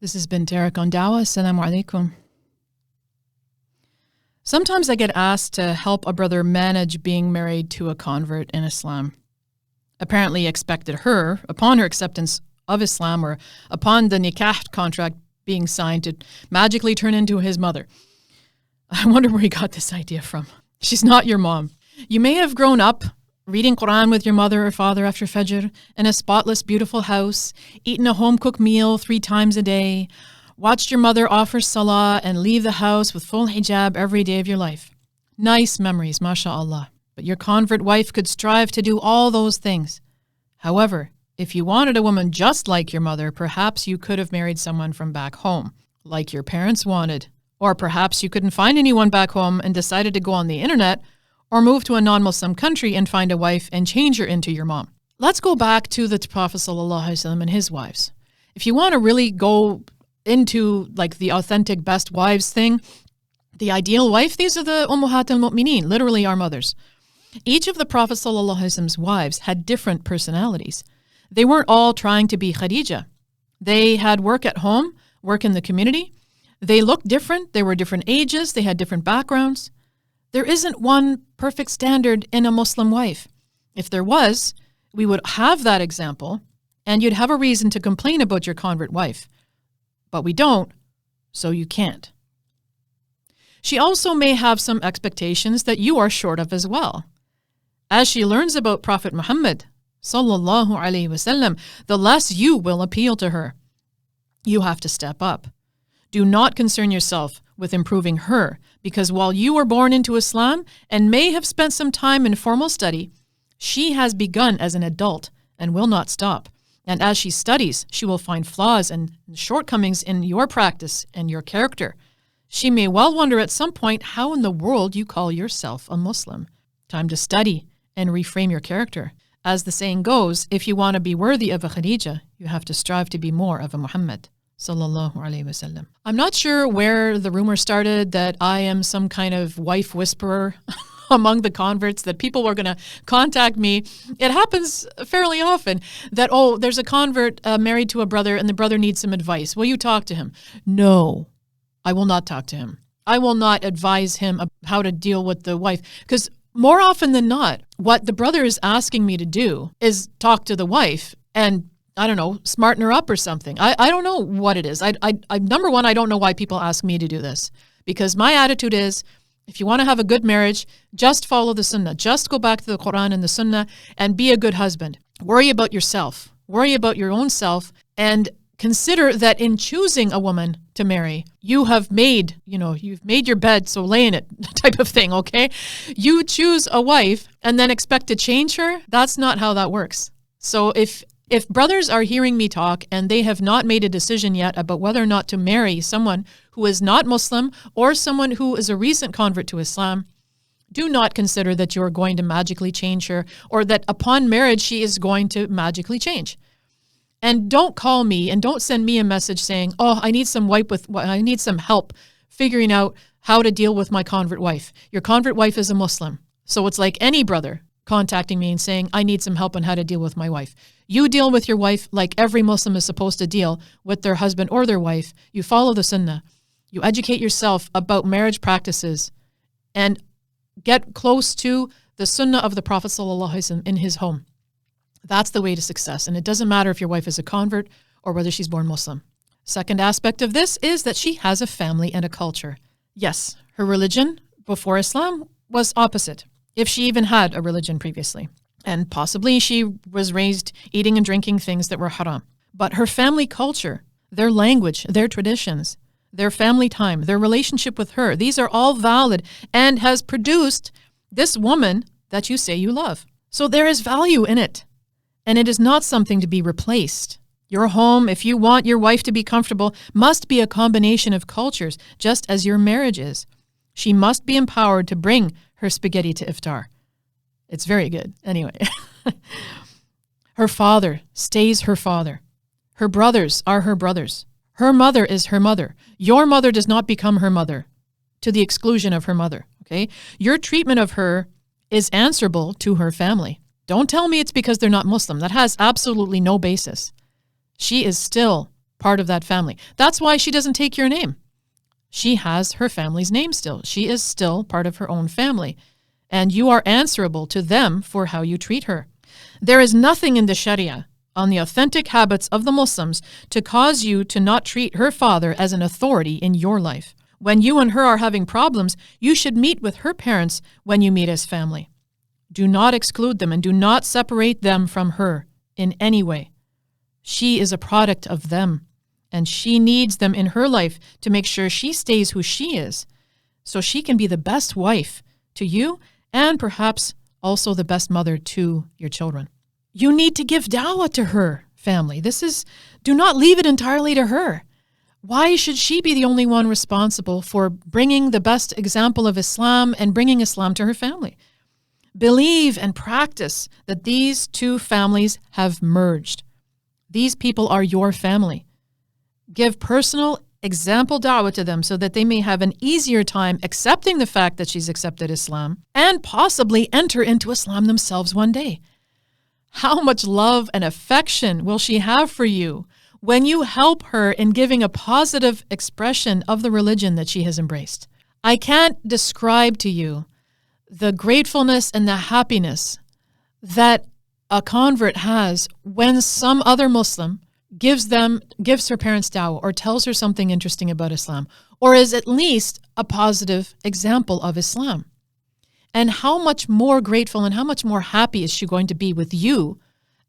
This has been Binterik on Dawah. Assalamu alaikum. Sometimes I get asked to help a brother manage being married to a convert in Islam. Apparently expected her, upon her acceptance of Islam or upon the nikah contract being signed, to magically turn into his mother. I wonder where he got this idea from. She's not your mom. You may have grown up reading Quran with your mother or father after Fajr, in a spotless, beautiful house, eaten a home-cooked meal 3 times a day, watched your mother offer salah and leave the house with full hijab every day of your life. Nice memories, mashallah. But your convert wife could strive to do all those things. However, if you wanted a woman just like your mother, perhaps you could have married someone from back home, like your parents wanted. Or perhaps you couldn't find anyone back home and decided to go on the internet or move to a non-Muslim country and find a wife and change her into your mom. Let's go back to the Prophet ﷺ and his wives. If you want to really go into like the authentic best wives thing, the ideal wife, these are the Ummahat al-Mu'mineen, literally our mothers. Each of the Prophet ﷺ's wives had different personalities. They weren't all trying to be Khadija. They had work at home, work in the community. They looked different. They were different ages. They had different backgrounds. There isn't one perfect standard in a Muslim wife. If there was, we would have that example, and you'd have a reason to complain about your convert wife. But we don't, so you can't. She also may have some expectations that you are short of as well. As she learns about Prophet Muhammad, sallallahu alaihi wasallam, the less you will appeal to her. You have to step up. Do not concern yourself with improving her, because while you were born into Islam and may have spent some time in formal study, she has begun as an adult and will not stop. And as she studies, she will find flaws and shortcomings in your practice and your character. She may well wonder at some point how in the world you call yourself a Muslim. Time to study and reframe your character. As the saying goes, if you want to be worthy of a Khadija, you have to strive to be more of a Muhammad. Sallallahu alaihi wasallam. I'm not sure where the rumor started that I am some kind of wife whisperer among the converts, that people were going to contact me. It happens fairly often that, oh, there's a convert married to a brother and the brother needs some advice. Will you talk to him? No, I will not talk to him. I will not advise him how to deal with the wife, because more often than not, what the brother is asking me to do is talk to the wife and, I don't know, smarten her up or something. I don't know what it is. Number one, I don't know why people ask me to do this, because my attitude is, if you want to have a good marriage, just follow the Sunnah. Just go back to the Quran and the Sunnah and be a good husband. Worry about yourself. Worry about your own self, and consider that in choosing a woman to marry, you have made, you've made your bed, so lay in it type of thing, okay? You choose a wife and then expect to change her. That's not how that works. So if brothers are hearing me talk and they have not made a decision yet about whether or not to marry someone who is not Muslim or someone who is a recent convert to Islam, do not consider that you're going to magically change her, or that upon marriage she is going to magically change. And don't call me and don't send me a message saying, oh, I need some help figuring out how to deal with my convert wife. Your convert wife is a Muslim. So it's like any brother contacting me and saying, I need some help on how to deal with my wife. You deal with your wife like every Muslim is supposed to deal with their husband or their wife. You follow the Sunnah. You educate yourself about marriage practices and get close to the Sunnah of the Prophet ﷺ in his home. That's the way to success. And it doesn't matter if your wife is a convert or whether she's born Muslim. Second aspect of this is that she has a family and a culture. Yes, her religion before Islam was opposite, if she even had a religion previously. And possibly she was raised eating and drinking things that were haram. But her family culture, their language, their traditions, their family time, their relationship with her, these are all valid and has produced this woman that you say you love. So there is value in it. And it is not something to be replaced. Your home, if you want your wife to be comfortable, must be a combination of cultures, just as your marriage is. She must be empowered to bring her spaghetti to iftar. It's very good. Anyway, her father stays her father. Her brothers are her brothers. Her mother is her mother. Your mother does not become her mother to the exclusion of her mother. Okay? Your treatment of her is answerable to her family. Don't tell me it's because they're not Muslim. That has absolutely no basis. She is still part of that family. That's why she doesn't take your name. She has her family's name still. She is still part of her own family. And you are answerable to them for how you treat her. There is nothing in the Sharia on the authentic habits of the Muslims to cause you to not treat her father as an authority in your life. When you and her are having problems, you should meet with her parents when you meet as family. Do not exclude them and do not separate them from her in any way. She is a product of them, and she needs them in her life to make sure she stays who she is, so she can be the best wife to you and perhaps also the best mother to your children. You need to give dawah to her family. Do not leave it entirely to her. Why should she be the only one responsible for bringing the best example of Islam and bringing Islam to her family? Believe and practice that these two families have merged. These people are your family. Give personal example dawah to them so that they may have an easier time accepting the fact that she's accepted Islam and possibly enter into Islam themselves one day. How much love and affection will she have for you when you help her in giving a positive expression of the religion that she has embraced? I can't describe to you the gratefulness and the happiness that a convert has when some other Muslim gives her parents dawah or tells her something interesting about Islam, or is at least a positive example of Islam. And how much more grateful and how much more happy is she going to be with you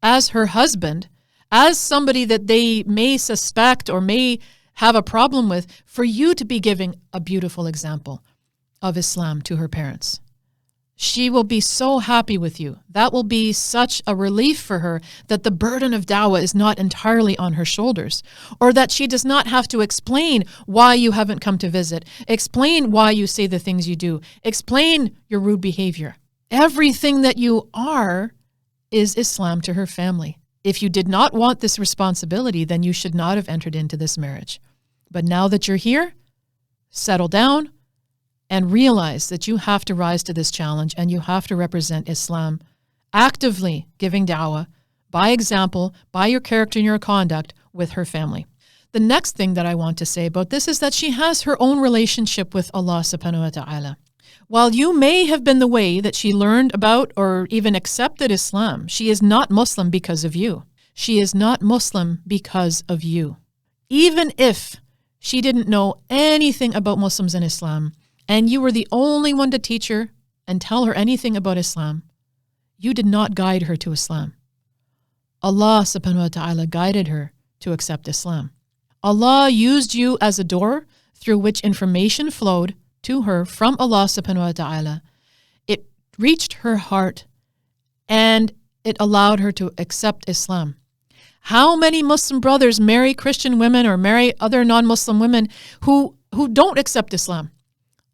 as her husband, as somebody that they may suspect or may have a problem with, for you to be giving a beautiful example of Islam to her parents. She will be so happy with you. That will be such a relief for her that the burden of dawah is not entirely on her shoulders, or that she does not have to explain why you haven't come to visit, explain why you say the things you do, explain your rude behavior. Everything that you are is Islam to her family. If you did not want this responsibility, then you should not have entered into this marriage. But now that you're here, settle down and realize that you have to rise to this challenge and you have to represent Islam, actively giving dawah, by example, by your character and your conduct with her family. The next thing that I want to say about this is that she has her own relationship with Allah subhanahu wa ta'ala. While you may have been the way that she learned about or even accepted Islam, she is not Muslim because of you. She is not Muslim because of you. Even if she didn't know anything about Muslims and Islam, and you were the only one to teach her and tell her anything about Islam, you did not guide her to Islam. Allah subhanahu wa ta'ala guided her to accept Islam. Allah used you as a door through which information flowed to her from Allah subhanahu wa ta'ala. It reached her heart and it allowed her to accept Islam. How many Muslim brothers marry Christian women or marry other non-Muslim women who don't accept Islam?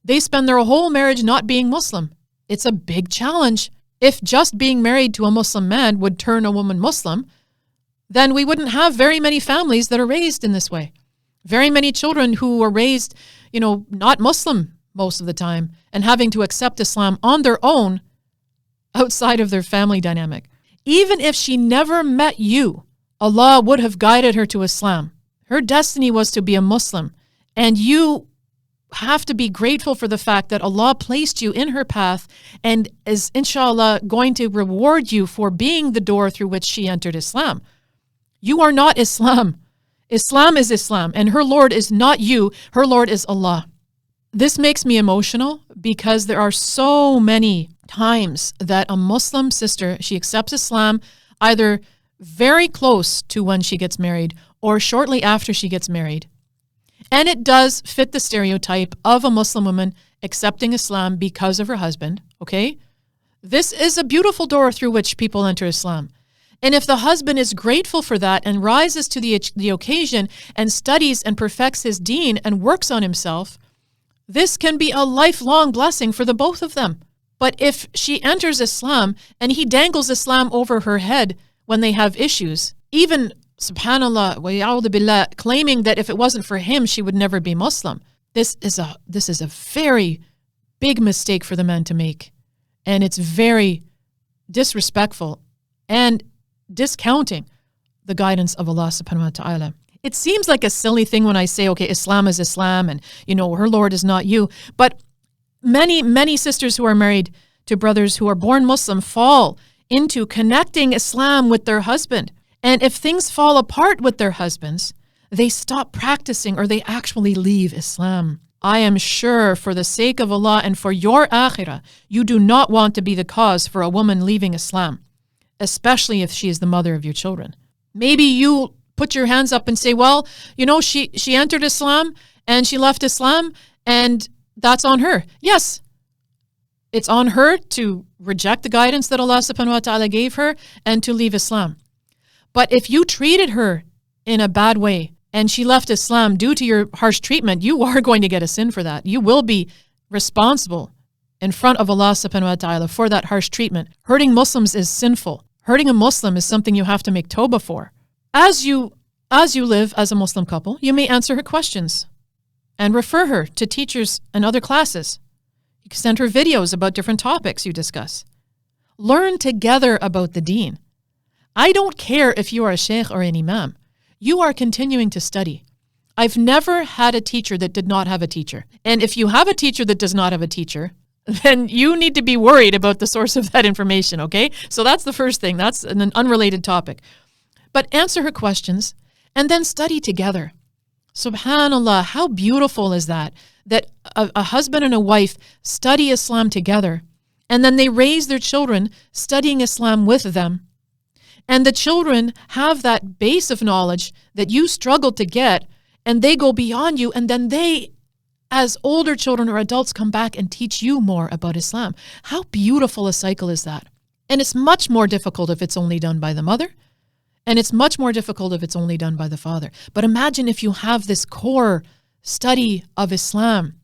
They spend their whole marriage not being Muslim. It's a big challenge. If just being married to a Muslim man would turn a woman Muslim, then we wouldn't have very many families that are raised in this way. Very many children who are raised, not Muslim most of the time and having to accept Islam on their own outside of their family dynamic. Even if she never met you, Allah would have guided her to Islam. Her destiny was to be a Muslim, and you have to be grateful for the fact that Allah placed you in her path and is inshallah going to reward you for being the door through which she entered Islam. You are not Islam. Islam is Islam, and her Lord is not you. Her Lord is Allah. This makes me emotional because there are so many times that a Muslim sister, she accepts Islam either very close to when she gets married or shortly after she gets married. And it does fit the stereotype of a Muslim woman accepting Islam because of her husband, okay? This is a beautiful door through which people enter Islam. And if the husband is grateful for that and rises to the occasion and studies and perfects his deen and works on himself, this can be a lifelong blessing for the both of them. But if she enters Islam and he dangles Islam over her head when they have issues, even subhanallah wa ya'udhu billah, claiming that if it wasn't for him, she would never be Muslim. This is a very big mistake for the man to make. And it's very disrespectful and discounting the guidance of Allah subhanahu wa ta'ala. It seems like a silly thing when I say, okay, Islam is Islam and, her Lord is not you. But many, many sisters who are married to brothers who are born Muslim fall into connecting Islam with their husband. And if things fall apart with their husbands, they stop practicing or they actually leave Islam. I am sure for the sake of Allah and for your akhirah, you do not want to be the cause for a woman leaving Islam, especially if she is the mother of your children. Maybe you put your hands up and say, well, she entered Islam and she left Islam and that's on her. Yes, it's on her to reject the guidance that Allah subhanahu wa ta'ala gave her and to leave Islam. But if you treated her in a bad way and she left Islam due to your harsh treatment, you are going to get a sin for that. You will be responsible in front of Allah subhanahu wa ta'ala for that harsh treatment. Hurting Muslims is sinful. Hurting a Muslim is something you have to make tawbah for. As you live as a Muslim couple, you may answer her questions and refer her to teachers and other classes. You can send her videos about different topics you discuss. Learn together about the deen. I don't care if you are a sheikh or an imam. You are continuing to study. I've never had a teacher that did not have a teacher. And if you have a teacher that does not have a teacher, then you need to be worried about the source of that information, okay? So that's the first thing. That's an unrelated topic. But answer her questions and then study together. Subhanallah, how beautiful is that? That a husband and a wife study Islam together and then they raise their children studying Islam with them. And the children have that base of knowledge that you struggled to get and they go beyond you and then they, as older children or adults, come back and teach you more about Islam. How beautiful a cycle is that? And it's much more difficult if it's only done by the mother. And it's much more difficult if it's only done by the father. But imagine if you have this core study of Islam,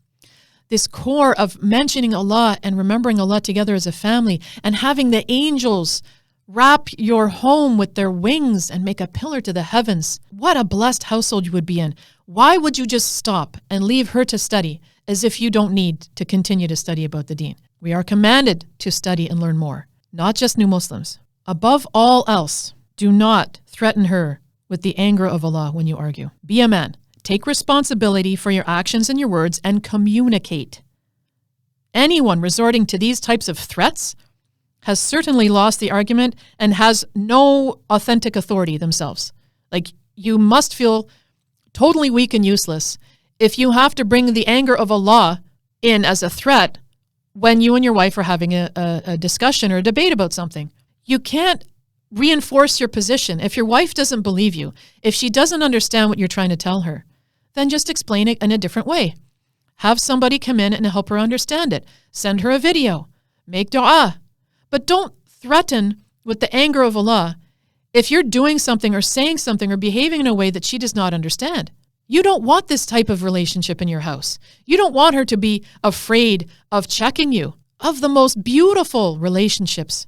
this core of mentioning Allah and remembering Allah together as a family and having the angels wrap your home with their wings and make a pillar to the heavens. What a blessed household you would be in. Why would you just stop and leave her to study as if you don't need to continue to study about the deen? We are commanded to study and learn more, not just new Muslims. Above all else, do not threaten her with the anger of Allah when you argue. Be a man. Take responsibility for your actions and your words and communicate. Anyone resorting to these types of threats has certainly lost the argument and has no authentic authority themselves. Like, you must feel totally weak and useless if you have to bring the anger of Allah in as a threat when you and your wife are having a discussion or a debate about something. You can't reinforce your position. If your wife doesn't believe you, if she doesn't understand what you're trying to tell her, then just explain it in a different way. Have somebody come in and help her understand it. Send her a video. Make dua. But don't threaten with the anger of Allah if you're doing something or saying something or behaving in a way that she does not understand. You don't want this type of relationship in your house. You don't want her to be afraid of checking you. Of the most beautiful relationships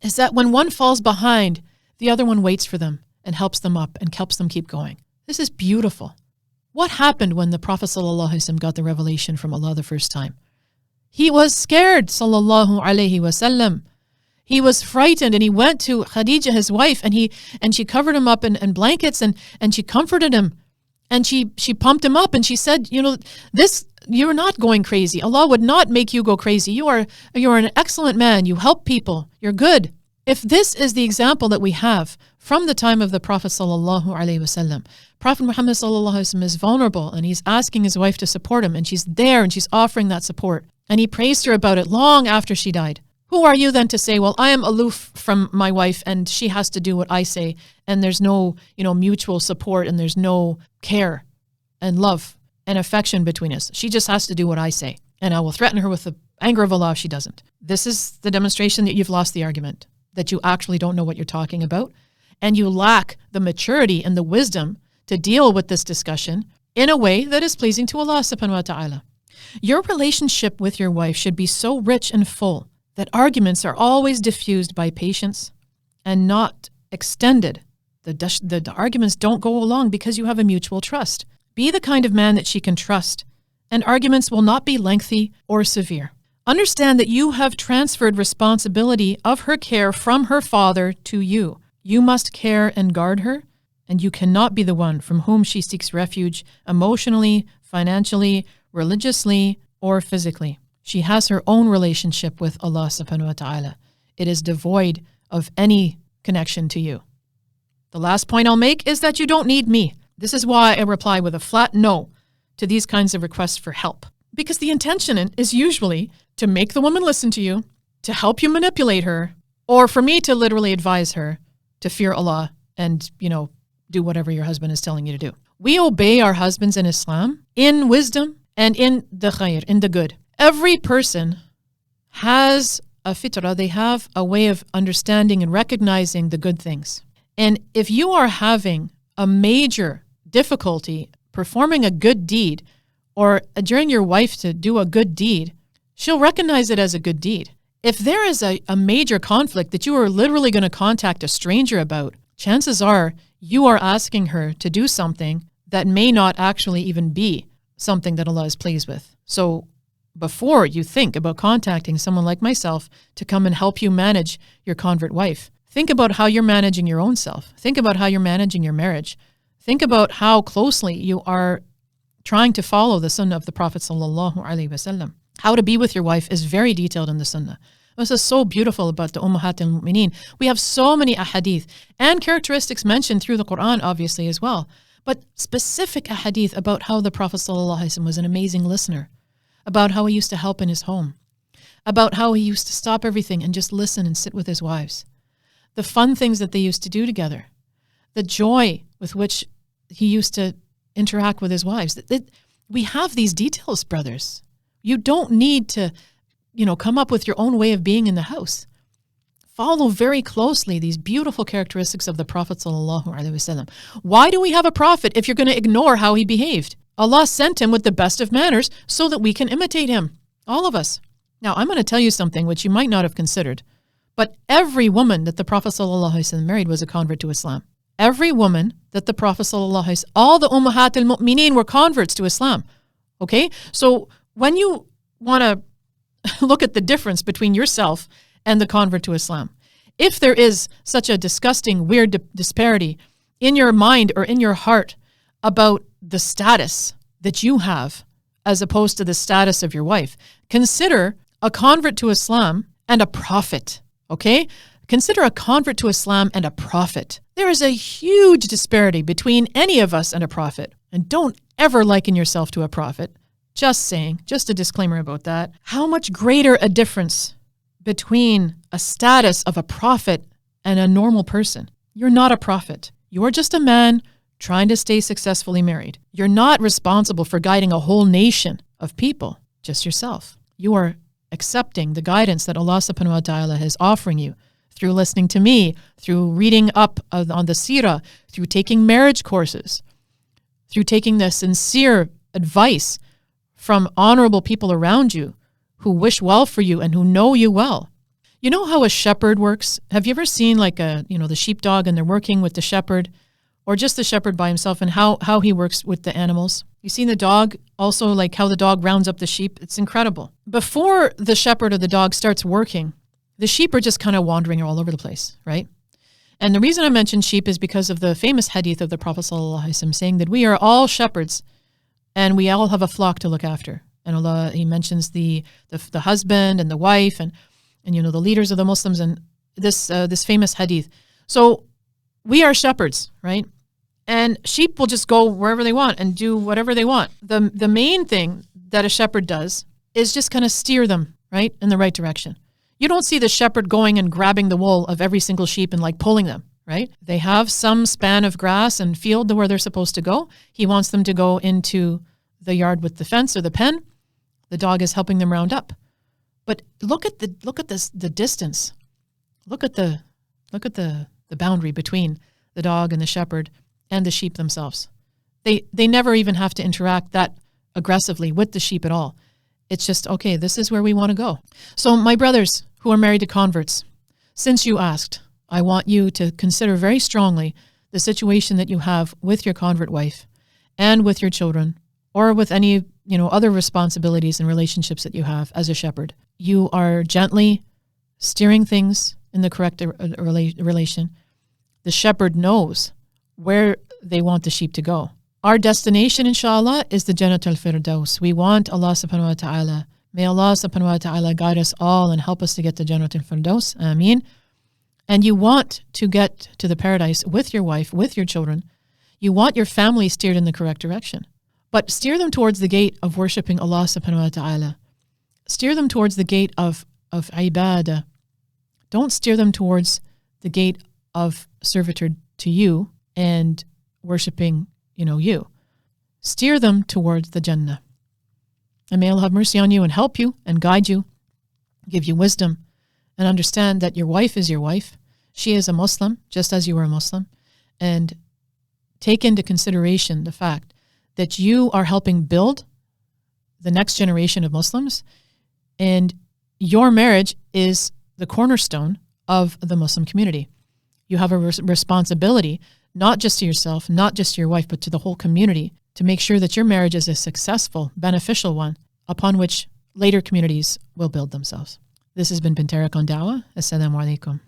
is that when one falls behind, the other one waits for them and helps them up and helps them keep going. This is beautiful. What happened when the Prophet ﷺ got the revelation from Allah the first time? He was scared, sallallahu alaihi wasallam. He was frightened and he went to Khadija, his wife, and she covered him up in blankets and she comforted him. And she pumped him up and she said, you're not going crazy. Allah would not make you go crazy. You're an excellent man. You help people. You're good. If this is the example that we have from the time of the Prophet sallallahu alaihi wasallam, Prophet Muhammad sallallahu alaihi wasallam is vulnerable and he's asking his wife to support him and she's there and she's offering that support. And he praised her about it long after she died. Who are you then to say, well, I am aloof from my wife and she has to do what I say and there's no, mutual support and there's no care and love and affection between us. She just has to do what I say and I will threaten her with the anger of Allah if she doesn't. This is the demonstration that you've lost the argument, that you actually don't know what you're talking about and you lack the maturity and the wisdom to deal with this discussion in a way that is pleasing to Allah subhanahu wa ta'ala. Your relationship with your wife should be so rich and full that arguments are always diffused by patience and not extended. The arguments don't go along because you have a mutual trust. Be the kind of man that she can trust, and arguments will not be lengthy or severe. Understand that you have transferred responsibility of her care from her father to you. You must care and guard her and you cannot be the one from whom she seeks refuge emotionally, financially, religiously, or physically. She has her own relationship with Allah subhanahu wa ta'ala. It is devoid of any connection to you. The last point I'll make is that you don't need me. This is why I reply with a flat no to these kinds of requests for help. Because the intention is usually to make the woman listen to you, to help you manipulate her, or for me to literally advise her to fear Allah and, do whatever your husband is telling you to do. We obey our husbands in Islam in wisdom and in the khair, in the good. Every person has a fitrah, they have a way of understanding and recognizing the good things. And if you are having a major difficulty performing a good deed or adjuring your wife to do a good deed, she'll recognize it as a good deed. If there is a major conflict that you are literally going to contact a stranger about, chances are you are asking her to do something that may not actually even be something that Allah is pleased with. So before you think about contacting someone like myself to come and help you manage your convert wife, think about how you're managing your own self. Think about how you're managing your marriage. Think about how closely you are trying to follow the Sunnah of the Prophet sallallahu alaihi wasallam. How to be with your wife is very detailed in the Sunnah. This is so beautiful about the Ummahat al-Mu'mineen. We have so many ahadith and characteristics mentioned through the Quran, obviously, as well. But specific ahadith about how the Prophet ﷺ was an amazing listener, about how he used to help in his home, about how he used to stop everything and just listen and sit with his wives, the fun things that they used to do together, the joy with which he used to interact with his wives. We have these details, brothers. You don't need to come up with your own way of being in the house. Follow very closely these beautiful characteristics of the Prophet ﷺ. Why do we have a prophet if you're going to ignore how he behaved? Allah sent him with the best of manners so that we can imitate him, all of us. Now, I'm going to tell you something which you might not have considered, but every woman that the Prophet ﷺ married was a convert to Islam. Every woman that the Prophet ﷺ, all the Ummahat al-Mu'mineen were converts to Islam. Okay? So when you want to look at the difference between yourself and the convert to Islam, if there is such a disgusting, weird disparity in your mind or in your heart about the status that you have as opposed to the status of your wife, consider a convert to Islam and a prophet, okay? Consider a convert to Islam and a prophet. There is a huge disparity between any of us and a prophet. And don't ever liken yourself to a prophet. Just saying, just a disclaimer about that. How much greater a difference between a status of a prophet and a normal person. You're not a prophet. You're just a man trying to stay successfully married. You're not responsible for guiding a whole nation of people, just yourself. You are accepting the guidance that Allah subhanahu wa ta'ala is offering you through listening to me, through reading up on the seerah, through taking marriage courses, through taking the sincere advice from honorable people around you who wish well for you and who know you well. You know how a shepherd works? Have you ever seen the sheepdog and they're working with the shepherd, or just the shepherd by himself, and how he works with the animals? You seen the dog also, like how the dog rounds up the sheep? It's incredible. Before the shepherd or the dog starts working, the sheep are just kind of wandering all over the place, right? And the reason I mention sheep is because of the famous hadith of the Prophet ﷺ saying that we are all shepherds and we all have a flock to look after. And Allah, he mentions the husband and the wife and the leaders of the Muslims and this famous hadith. So we are shepherds, right? And sheep will just go wherever they want and do whatever they want. The main thing that a shepherd does is just kind of steer them, right, in the right direction. You don't see the shepherd going and grabbing the wool of every single sheep and like pulling them, right? They have some span of grass and field where they're supposed to go. He wants them to go into the yard with the fence or the pen. The dog is helping them round up. But look at the distance. Look at the boundary between the dog and the shepherd and the sheep themselves. They never even have to interact that aggressively with the sheep at all. It's just, okay, this is where we want to go. So my brothers who are married to converts, since you asked, I want you to consider very strongly the situation that you have with your convert wife and with your children, or with any, other responsibilities and relationships that you have as a shepherd. You are gently steering things in the correct relation. The shepherd knows where they want the sheep to go. Our destination, inshallah, is the Jannat al-Firdaus. We want Allah subhanahu wa ta'ala. May Allah subhanahu wa ta'ala guide us all and help us to get to Jannat al-Firdaus. Ameen. And you want to get to the paradise with your wife, with your children. You want your family steered in the correct direction. But steer them towards the gate of worshiping Allah subhanahu wa ta'ala. Steer them towards the gate of ibadah. Don't steer them towards the gate of servitude to you and worshiping, you. Steer them towards the Jannah. And may Allah have mercy on you and help you and guide you, give you wisdom, and understand that your wife is your wife. She is a Muslim, just as you are a Muslim. And take into consideration the fact that you are helping build the next generation of Muslims, and your marriage is the cornerstone of the Muslim community. You have a responsibility, not just to yourself, not just to your wife, but to the whole community, to make sure that your marriage is a successful, beneficial one upon which later communities will build themselves. This has been Binterik on Dawah. Assalamu alaikum.